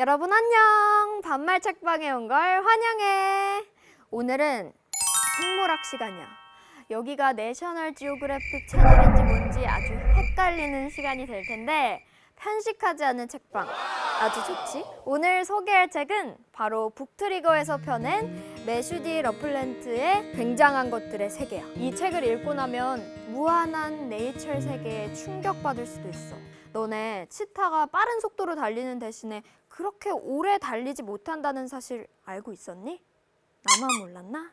여러분 안녕! 반말 책방에 온 걸 환영해! 오늘은 생물학 시간이야. 여기가 내셔널 지오그래픽 채널인지 뭔지 아주 헷갈리는 시간이 될 텐데 편식하지 않은 책방 아주 좋지? 오늘 소개할 책은 바로 북트리거에서 펴낸 매슈디 러플랜트의 굉장한 것들의 세계야. 이 책을 읽고 나면 무한한 네이처 세계에 충격받을 수도 있어. 너네 치타가 빠른 속도로 달리는 대신에 그렇게 오래 달리지 못한다는 사실 알고 있었니? 나만 몰랐나?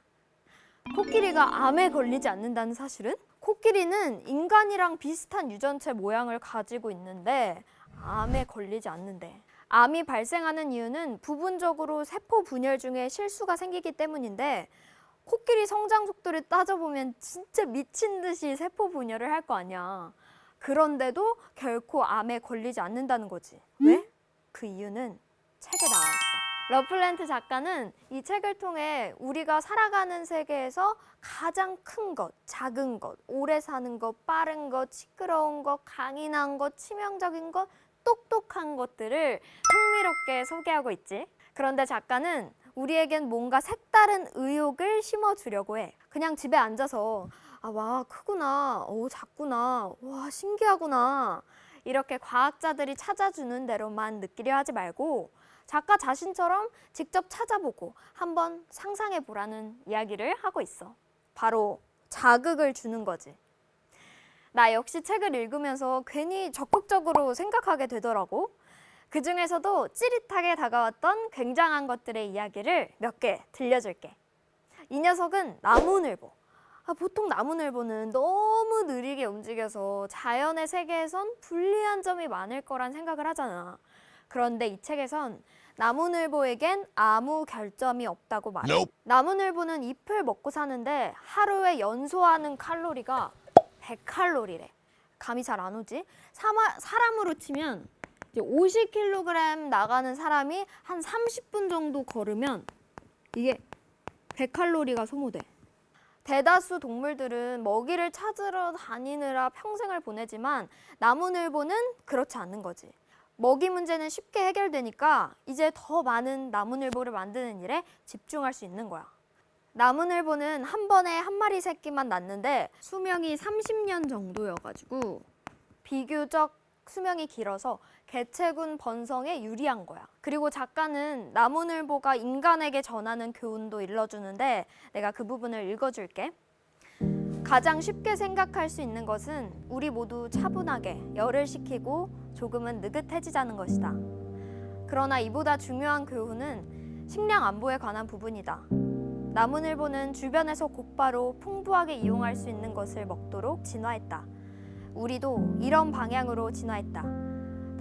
코끼리가 암에 걸리지 않는다는 사실은? 코끼리는 인간이랑 비슷한 유전체 모양을 가지고 있는데 암에 걸리지 않는데. 암이 발생하는 이유는 부분적으로 세포 분열 중에 실수가 생기기 때문인데 코끼리 성장 속도를 따져보면 진짜 미친 듯이 세포 분열을 할 거 아니야. 그런데도 결코 암에 걸리지 않는다는 거지. 왜? 그 이유는 책에 나와 있어. 러플랜트 작가는 이 책을 통해 우리가 살아가는 세계에서 가장 큰 것, 작은 것, 오래 사는 것, 빠른 것, 시끄러운 것, 강인한 것, 치명적인 것, 똑똑한 것들을 흥미롭게 소개하고 있지. 그런데 작가는 우리에겐 뭔가 색다른 의욕을 심어주려고 해. 그냥 집에 앉아서 와, 크구나, 작구나, 와, 신기하구나 이렇게 과학자들이 찾아주는 대로만 느끼려 하지 말고 작가 자신처럼 직접 찾아보고 한번 상상해 보라는 이야기를 하고 있어. 바로 자극을 주는 거지. 나 역시 책을 읽으면서 괜히 적극적으로 생각하게 되더라고. 그 중에서도 찌릿하게 다가왔던 굉장한 것들의 이야기를 몇 개 들려줄게. 이 녀석은 나무늘보. 보통 나무늘보는 너무 느리게 움직여서 자연의 세계에선 불리한 점이 많을 거란 생각을 하잖아. 그런데 이 책에선 나무늘보에겐 아무 결점이 없다고 말해. Nope. 나무늘보는 잎을 먹고 사는데 하루에 연소하는 칼로리가 100칼로리래. 감이 잘 안 오지? 사람으로 치면 이제 50kg 나가는 사람이 한 30분 정도 걸으면 이게 100칼로리가 소모돼. 대다수 동물들은 먹이를 찾으러 다니느라 평생을 보내지만 나무늘보는 그렇지 않는 거지. 먹이 문제는 쉽게 해결되니까 이제 더 많은 나무늘보를 만드는 일에 집중할 수 있는 거야. 나무늘보는 한 번에 한 마리 새끼만 낳는데 수명이 30년 정도여가지고 비교적 수명이 길어서 개체군 번성에 유리한 거야. 그리고 작가는 나무늘보가 인간에게 전하는 교훈도 일러주는데 내가 그 부분을 읽어줄게. 가장 쉽게 생각할 수 있는 것은 우리 모두 차분하게 열을 식히고 조금은 느긋해지자는 것이다. 그러나 이보다 중요한 교훈은 식량 안보에 관한 부분이다. 나무늘보는 주변에서 곧바로 풍부하게 이용할 수 있는 것을 먹도록 진화했다. 우리도 이런 방향으로 진화했다.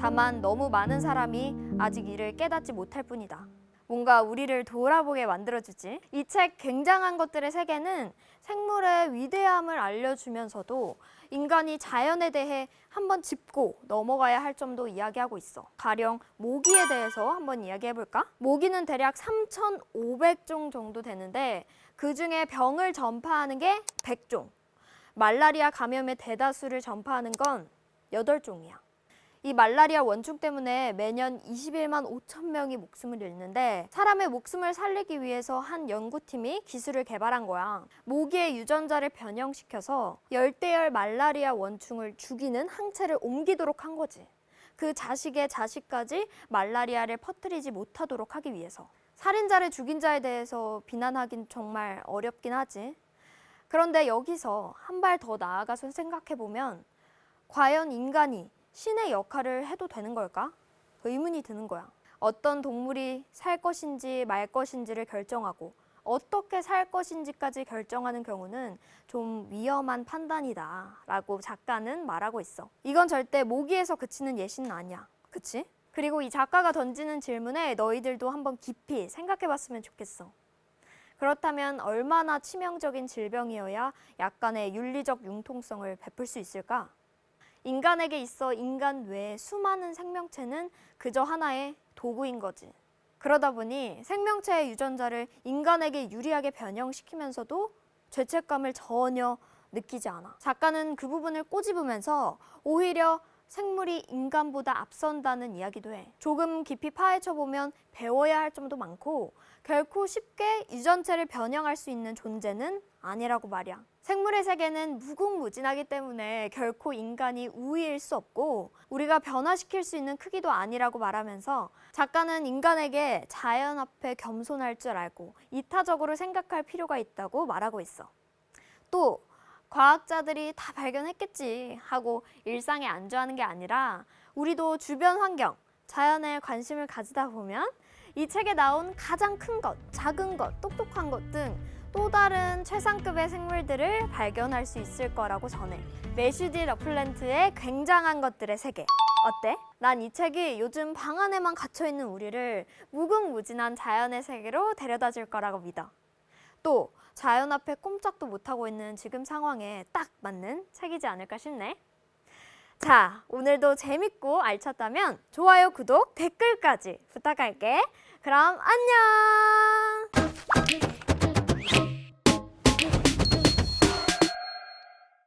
다만 너무 많은 사람이 아직 이를 깨닫지 못할 뿐이다. 뭔가 우리를 돌아보게 만들어주지. 이 책 굉장한 것들의 세계는 생물의 위대함을 알려주면서도 인간이 자연에 대해 한번 짚고 넘어가야 할 점도 이야기하고 있어. 가령 모기에 대해서 한번 이야기해볼까? 모기는 대략 3,500종 정도 되는데 그 중에 병을 전파하는 게 100종. 말라리아 감염의 대다수를 전파하는 건 8종이야. 이 말라리아 원충 때문에 매년 21만 5천 명이 목숨을 잃는데 사람의 목숨을 살리기 위해서 한 연구팀이 기술을 개발한 거야. 모기의 유전자를 변형시켜서 열대열 말라리아 원충을 죽이는 항체를 옮기도록 한 거지. 그 자식의 자식까지 말라리아를 퍼뜨리지 못하도록 하기 위해서. 살인자를 죽인 자에 대해서 비난하긴 정말 어렵긴 하지. 그런데 여기서 한 발 더 나아가서 생각해보면 과연 인간이 신의 역할을 해도 되는 걸까? 의문이 드는 거야. 어떤 동물이 살 것인지 말 것인지를 결정하고 어떻게 살 것인지까지 결정하는 경우는 좀 위험한 판단이다 라고 작가는 말하고 있어. 이건 절대 모기에서 그치는 예시는 아니야. 그치? 그리고 이 작가가 던지는 질문에 너희들도 한번 깊이 생각해봤으면 좋겠어. 그렇다면 얼마나 치명적인 질병이어야 약간의 윤리적 융통성을 베풀 수 있을까? 인간에게 있어 인간 외의 수많은 생명체는 그저 하나의 도구인 거지. 그러다 보니 생명체의 유전자를 인간에게 유리하게 변형시키면서도 죄책감을 전혀 느끼지 않아. 작가는 그 부분을 꼬집으면서 오히려 생물이 인간보다 앞선다는 이야기도 해. 조금 깊이 파헤쳐 보면 배워야 할 점도 많고 결코 쉽게 유전체를 변형할 수 있는 존재는 아니라고 말이야. 생물의 세계는 무궁무진하기 때문에 결코 인간이 우위일 수 없고 우리가 변화시킬 수 있는 크기도 아니라고 말하면서 작가는 인간에게 자연 앞에 겸손할 줄 알고 이타적으로 생각할 필요가 있다고 말하고 있어. 또 과학자들이 다 발견했겠지 하고 일상에 안주하는 게 아니라 우리도 주변 환경, 자연에 관심을 가지다 보면 이 책에 나온 가장 큰 것, 작은 것, 똑똑한 것 등 또 다른 최상급의 생물들을 발견할 수 있을 거라고 전해. 매슈디 러플랜트의 굉장한 것들의 세계. 어때? 난 이 책이 요즘 방 안에만 갇혀있는 우리를 무궁무진한 자연의 세계로 데려다 줄 거라고 믿어. 또 자연 앞에 꼼짝도 못하고 있는 지금 상황에 딱 맞는 책이지 않을까 싶네. 자, 오늘도 재밌고 알찼다면 좋아요, 구독, 댓글까지 부탁할게. 그럼 안녕!